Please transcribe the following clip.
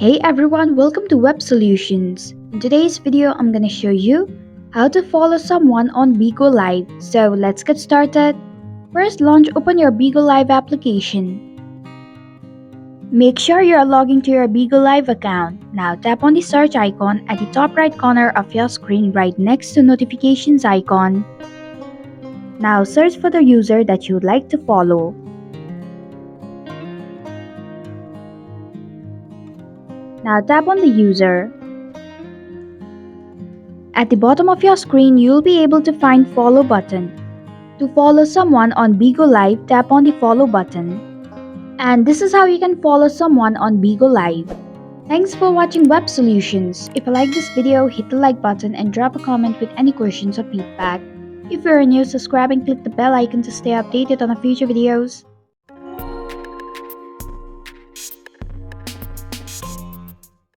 Hey everyone, welcome to Web Solutions. In today's video, I'm gonna show you how to follow someone on Bigo Live. So let's get started. First, open your Bigo Live application. Make sure you are logging to your Bigo Live account. Now tap on the search icon at the top right corner of your screen right next to notifications icon. Now search for the user that you would like to follow. Now tap on the user. At the bottom of your screen, you'll be able to find Follow button. To follow someone on Bigo Live, tap on the Follow button. And this is how you can follow someone on Bigo Live. Thanks for watching Web Solutions. If you like this video, hit the like button and drop a comment with any questions or feedback. If you're new, subscribe and click the bell icon to stay updated on our future videos.